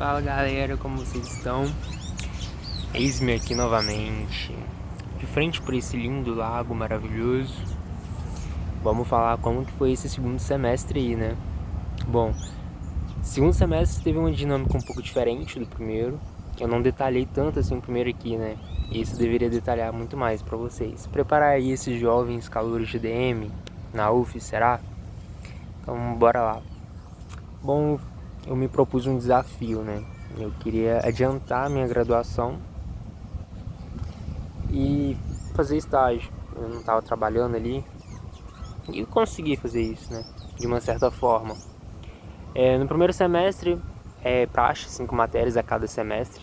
Fala galera, como vocês estão? Eis-me aqui novamente, de frente por esse lindo lago maravilhoso. Vamos falar como que foi esse segundo semestre aí, né? Bom, segundo semestre teve uma dinâmica um pouco diferente do primeiro. Eu não detalhei tanto assim o primeiro aqui, né? Isso deveria detalhar muito mais pra vocês. Preparar aí esses jovens calouros de DM na UF, será? Então bora lá. Bom, eu me propus um desafio, né? Eu queria adiantar a minha graduação e fazer estágio. Eu não estava trabalhando ali e consegui fazer isso, né? De uma certa forma. No primeiro semestre é praxe, 5 matérias a cada semestre.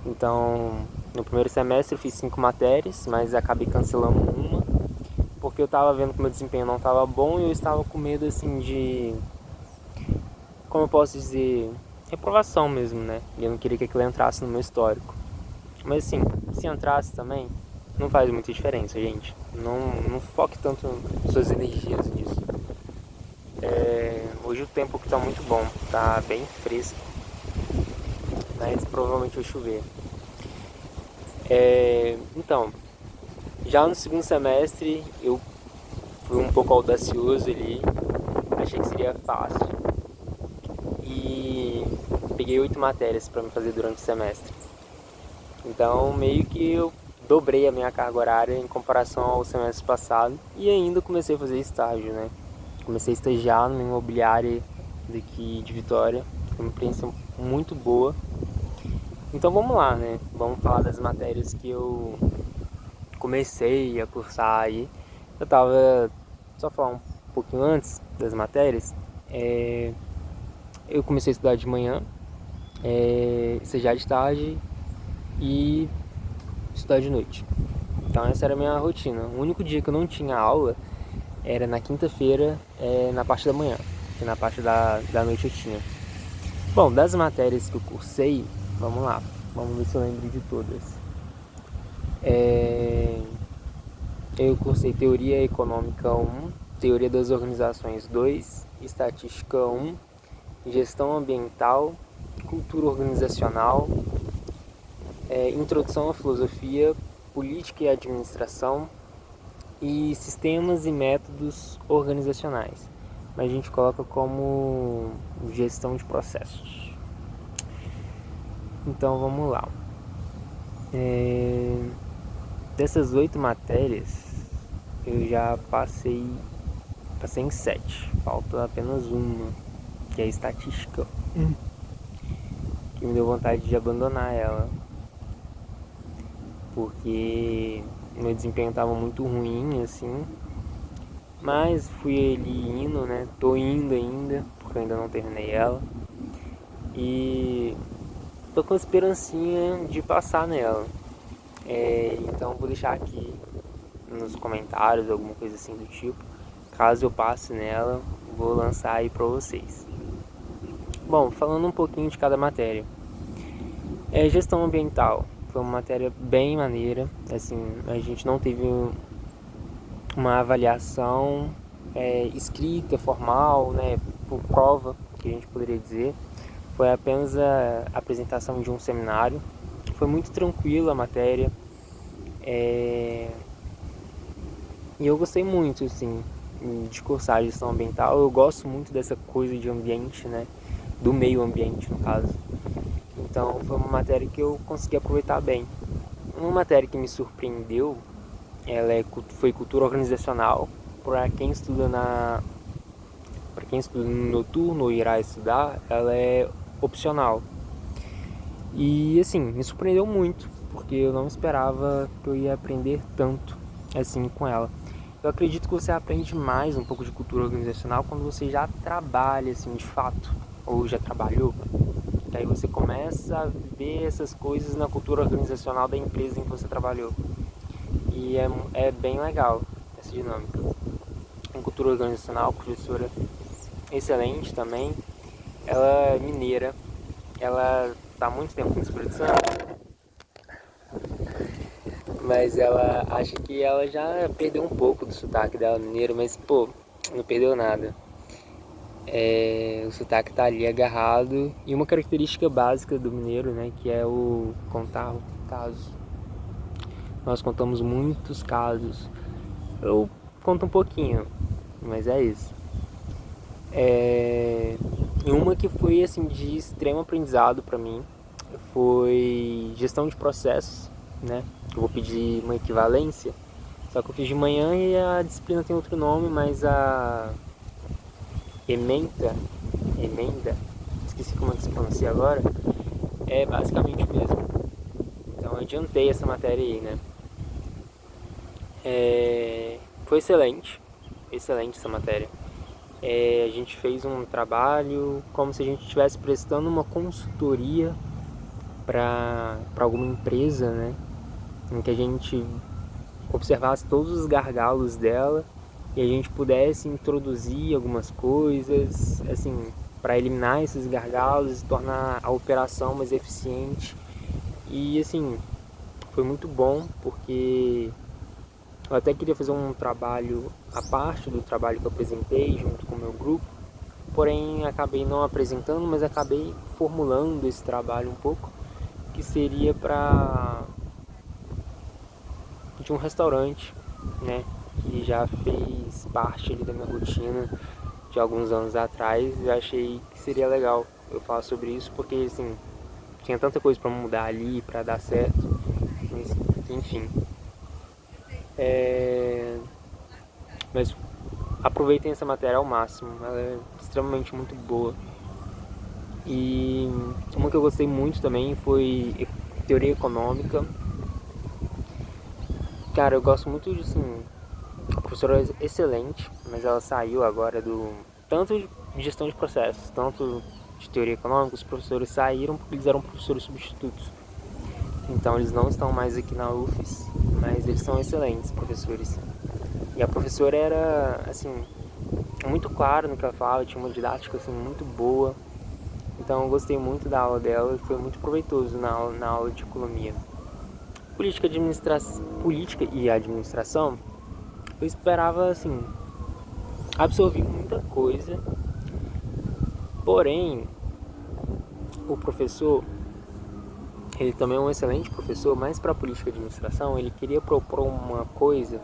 Então, no primeiro semestre eu fiz 5 matérias, mas acabei cancelando uma porque eu estava vendo que meu desempenho não estava bom e eu estava com medo assim de, como eu posso dizer, reprovação mesmo, né? E eu não queria que aquilo entrasse no meu histórico. Mas assim, se entrasse também, não faz muita diferença, gente. Não foque tanto suas energias nisso. Hoje o tempo que tá muito bom, tá bem fresco, mas provavelmente vai chover. Então, já no segundo semestre eu fui um pouco audacioso ali, achei que seria fácil e peguei 8 matérias para me fazer durante o semestre. Então meio que eu dobrei a minha carga horária em comparação ao semestre passado e ainda comecei a fazer estágio, né? Comecei a estagiar numa imobiliária daqui de Vitória, foi uma experiência muito boa. Então vamos lá, né? Vamos falar das matérias que eu comecei a cursar aí. Eu tava, só falar um pouquinho antes das matérias, eu comecei a estudar de manhã, estagiar de tarde e estudar de noite. Então essa era a minha rotina. O único dia que eu não tinha aula era na quinta-feira, na parte da manhã, e na parte da noite eu tinha. Bom, das matérias que eu cursei, vamos lá, vamos ver se eu lembro de todas. Eu cursei Teoria Econômica 1, Teoria das Organizações 2, Estatística 1, Gestão Ambiental, Cultura Organizacional, Introdução à Filosofia, Política e Administração e Sistemas e Métodos Organizacionais. Mas a gente coloca como Gestão de Processos. Então vamos lá. Dessas 8 matérias, eu já passei em 7. Falta apenas uma, que é a estatística, que me deu vontade de abandonar ela, porque meu desempenho estava muito ruim, assim. Mas fui ali indo, né? Tô indo ainda, porque eu ainda não terminei ela. E tô com esperancinha de passar nela. Então vou deixar aqui nos comentários alguma coisa assim do tipo. Caso eu passe nela, vou lançar aí pra vocês. Bom, falando um pouquinho de cada matéria. Gestão ambiental foi uma matéria bem maneira. Assim, a gente não teve uma avaliação escrita, formal, né, por prova, que a gente poderia dizer. Foi apenas a apresentação de um seminário. Foi muito tranquila a matéria. E eu gostei muito, assim, de cursar gestão ambiental. Eu gosto muito dessa coisa de ambiente, né? Do meio ambiente, no caso. Então foi uma matéria que eu consegui aproveitar bem. Uma matéria que me surpreendeu, foi cultura organizacional. Para quem estuda no noturno ou irá estudar, ela é opcional. E assim, me surpreendeu muito, porque eu não esperava que eu ia aprender tanto assim com ela. Eu acredito que você aprende mais um pouco de cultura organizacional quando você já trabalha assim de fato, ou já trabalhou. E aí você começa a ver essas coisas na cultura organizacional da empresa em que você trabalhou. E é bem legal essa dinâmica. Em cultura organizacional, professora excelente também. Ela é mineira, ela tá há muito tempo no Espírito Santo, mas ela acha que ela já perdeu um pouco do sotaque dela mineiro, mas pô, não perdeu nada. O sotaque tá ali agarrado. E uma característica básica do mineiro, né, que é o contar casos. Nós contamos muitos casos. Eu conto um pouquinho, mas é isso. E uma que foi assim de extremo aprendizado para mim foi gestão de processos, né? Eu vou pedir uma equivalência, só que eu fiz de manhã e a disciplina tem outro nome, mas a emenda, esqueci como é que se pronuncia agora, é basicamente o mesmo. Então eu adiantei essa matéria aí, né? Foi excelente essa matéria. A gente fez um trabalho como se a gente estivesse prestando uma consultoria para alguma empresa, né? Em que a gente observasse todos os gargalos dela e a gente pudesse introduzir algumas coisas, assim, para eliminar esses gargalos e tornar a operação mais eficiente. E assim, foi muito bom porque eu até queria fazer um trabalho à parte do trabalho que eu apresentei junto com o meu grupo, porém acabei não apresentando, mas acabei formulando esse trabalho um pouco, que seria de um restaurante, né, que já fez parte ali da minha rotina de alguns anos atrás. Eu achei que seria legal eu falar sobre isso, porque assim, tinha tanta coisa para mudar ali, para dar certo, mas enfim. Mas aproveitem essa matéria ao máximo, ela é extremamente muito boa. E uma que eu gostei muito também foi teoria econômica. Cara, eu gosto muito de, assim, a professora é excelente, mas ela saiu agora tanto de gestão de processos, tanto de teoria econômica. Os professores saíram porque eles eram professores substitutos. Então eles não estão mais aqui na UFES, mas eles são excelentes professores. E a professora era, assim, muito clara no que ela falava, tinha uma didática, assim, muito boa. Então eu gostei muito da aula dela e foi muito proveitoso na aula de economia. Política e administração, eu esperava, assim, absorver muita coisa. Porém, o professor, ele também é um excelente professor, mas para política e administração, ele queria propor uma coisa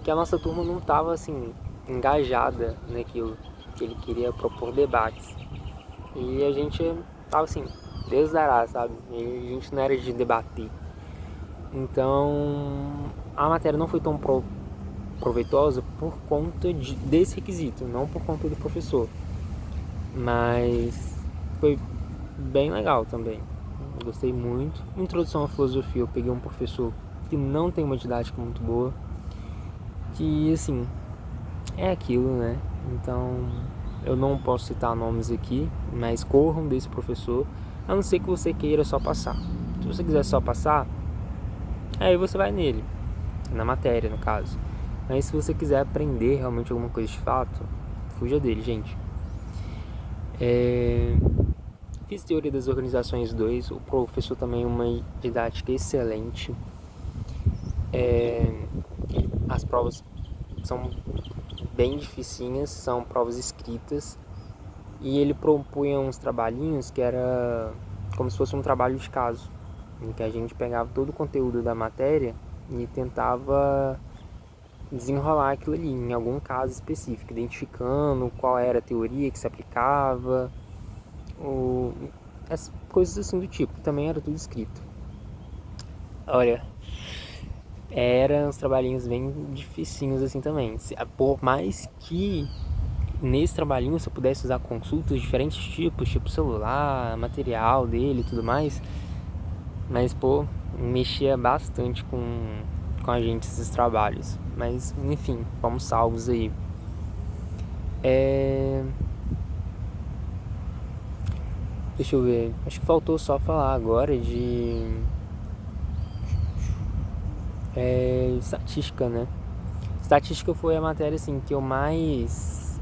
que a nossa turma não estava, assim, engajada naquilo, que ele queria propor debates. E a gente tava assim, Deus dará, sabe? E a gente não era de debater. Então a matéria não foi tão proveitosa por conta desse requisito, não por conta do professor. Mas foi bem legal também. Gostei muito. Introdução à filosofia, eu peguei um professor que não tem uma didática muito boa. Que assim, é aquilo, né? Então eu não posso citar nomes aqui, mas corram desse professor, a não ser que você queira só passar. Se você quiser só passar, aí você vai nele, na matéria no caso. Mas se você quiser aprender realmente alguma coisa de fato, fuja dele, gente. Fiz Teoria das Organizações 2, o professor também uma didática excelente. As provas são bem dificinhas, são provas escritas. E ele propunha uns trabalhinhos que era como se fosse um trabalho de caso, em que a gente pegava todo o conteúdo da matéria e tentava desenrolar aquilo ali, em algum caso específico, identificando qual era a teoria que se aplicava, as coisas assim do tipo. Também era tudo escrito. Olha, eram uns trabalhinhos bem dificinhos assim também. Por mais que nesse trabalhinho você pudesse usar consultas de diferentes tipos, tipo celular, material dele e tudo mais, mas pô, mexia bastante com a gente esses trabalhos. Mas enfim, vamos salvos aí. Deixa eu ver, acho que faltou só falar agora de estatística, né? Estatística foi a matéria assim que eu mais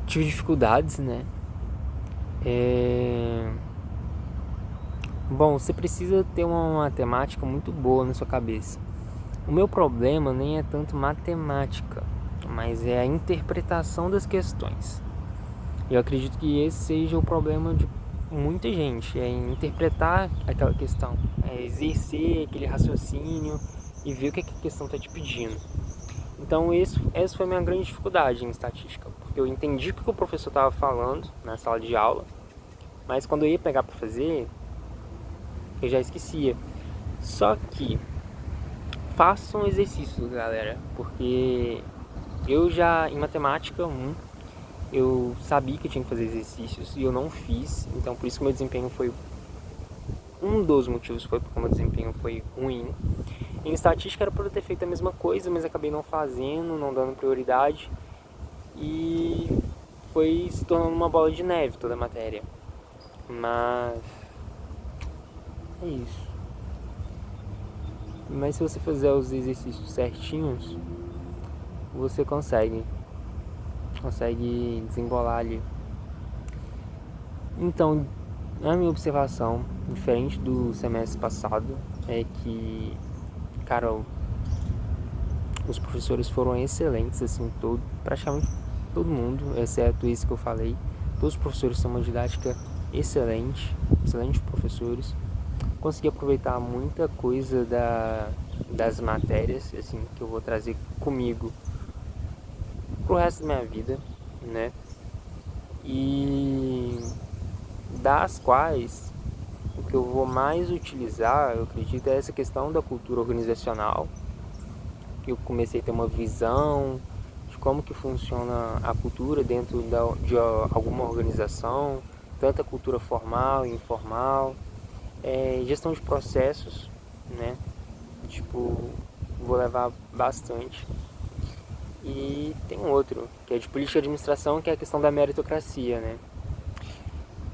tive dificuldades, né? Bom, você precisa ter uma matemática muito boa na sua cabeça. O meu problema nem é tanto matemática, mas é a interpretação das questões. Eu acredito que esse seja o problema de muita gente, é interpretar aquela questão, é exercer aquele raciocínio e ver o que a questão está te pedindo. Então essa foi a minha grande dificuldade em estatística, porque eu entendi o que o professor estava falando na sala de aula, mas quando eu ia pegar para fazer, eu já esquecia. Só que façam exercícios, galera, porque eu já, em matemática 1, eu sabia que eu tinha que fazer exercícios e eu não fiz, então por isso que meu desempenho foi... Um dos motivos foi porque o meu desempenho foi ruim. Em estatística era para eu ter feito a mesma coisa, mas acabei não fazendo, não dando prioridade. E foi se tornando uma bola de neve toda a matéria. Mas... é isso. Mas se você fizer os exercícios certinhos, você consegue desembolar ali. Então, a minha observação, diferente do semestre passado, é que, cara, os professores foram excelentes, assim, praticamente todo mundo, exceto esse que eu falei. Todos os professores têm uma didática excelente, excelentes professores. Consegui aproveitar muita coisa das matérias, assim, que eu vou trazer comigo pro resto da minha vida, né? E das quais o que eu vou mais utilizar, eu acredito, é essa questão da cultura organizacional, que eu comecei a ter uma visão de como que funciona a cultura dentro de alguma organização, tanto a cultura formal e informal, gestão de processos, né? Tipo, vou levar bastante. E tem um outro, que é de política e administração, que é a questão da meritocracia, né?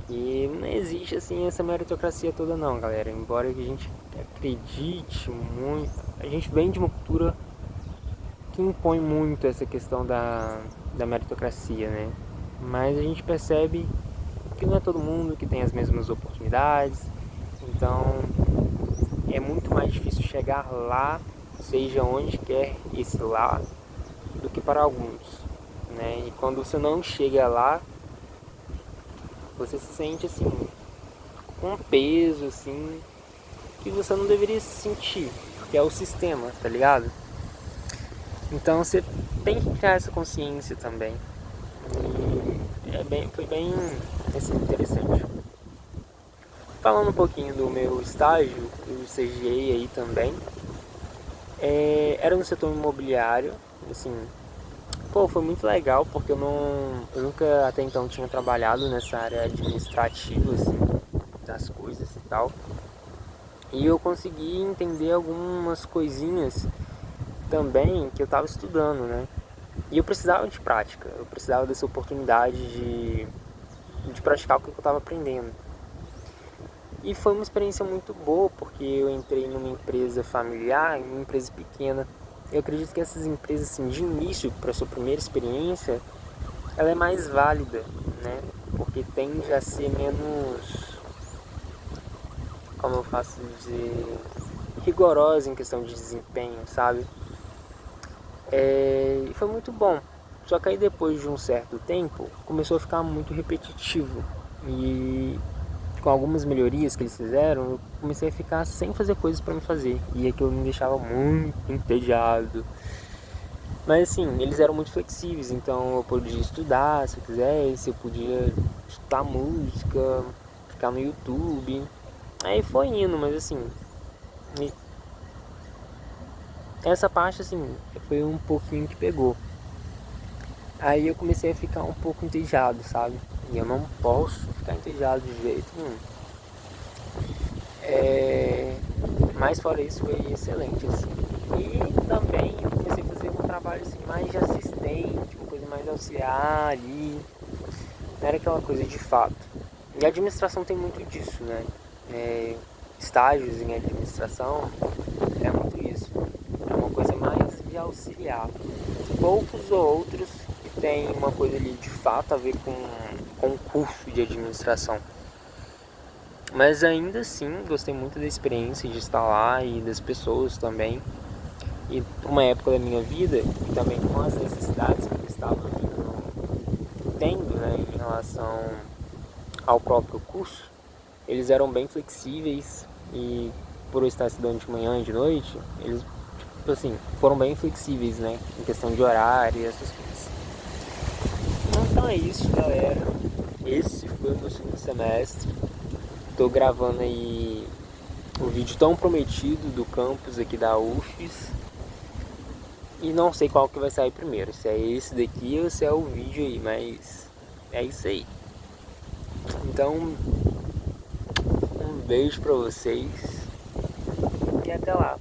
E não existe assim essa meritocracia toda não, galera. Embora a gente acredite muito, a gente vem de uma cultura que impõe muito essa questão da meritocracia, né? Mas a gente percebe que não é todo mundo que tem as mesmas oportunidades, então é muito mais difícil chegar lá, seja onde quer esse lá, do que para alguns, né? E quando você não chega lá, você se sente assim, com um peso assim, que você não deveria se sentir, que é o sistema, tá ligado? Então você tem que criar essa consciência também. E foi bem assim, interessante. Falando um pouquinho do meu estágio, eu estagiei aí também. Era no setor imobiliário, assim, pô, foi muito legal porque eu nunca até então tinha trabalhado nessa área administrativa, assim, das coisas e tal. E eu consegui entender algumas coisinhas também que eu estava estudando, né? E eu precisava de prática, eu precisava dessa oportunidade de praticar o que eu estava aprendendo. E foi uma experiência muito boa, porque eu entrei numa empresa familiar, em uma empresa pequena. Eu acredito que essas empresas, assim, de início, para a sua primeira experiência, ela é mais válida, né? Porque tende a ser menos, como eu faço dizer, rigorosa em questão de desempenho, sabe? E foi muito bom. Só que aí depois de um certo tempo, começou a ficar muito repetitivo. E com algumas melhorias que eles fizeram, eu comecei a ficar sem fazer coisas para me fazer. E aquilo me deixava muito entediado. Mas assim, eles eram muito flexíveis, então eu podia estudar se eu quisesse, eu podia escutar música, ficar no YouTube. Aí foi indo, mas assim, essa parte assim, foi um pouquinho que pegou. Aí eu comecei a ficar um pouco entediado, sabe? E eu não posso ficar entediado de jeito nenhum. Mas fora isso foi excelente, assim. E também eu comecei a fazer um trabalho assim, mais de assistente, uma coisa mais auxiliar ali. Não era aquela coisa de fato. E a administração tem muito disso, né? Estágios em administração é muito isso. É uma coisa mais de auxiliar. Poucos ou outros que tem uma coisa ali de fato a ver com o curso de administração. Mas ainda assim, gostei muito da experiência de estar lá e das pessoas também. E por uma época da minha vida, e também com as necessidades que eu estava tendo, né, em relação ao próprio curso, eles eram bem flexíveis e por eu estar estudando de manhã e de noite, eles, tipo assim, foram bem flexíveis, né, em questão de horário e essas coisas. Então é isso, galera. Esse foi o meu segundo semestre. Tô gravando aí o vídeo tão prometido do campus aqui da UFES. E não sei qual que vai sair primeiro, se é esse daqui ou se é o vídeo aí, mas é isso aí. Então, um beijo pra vocês e até lá.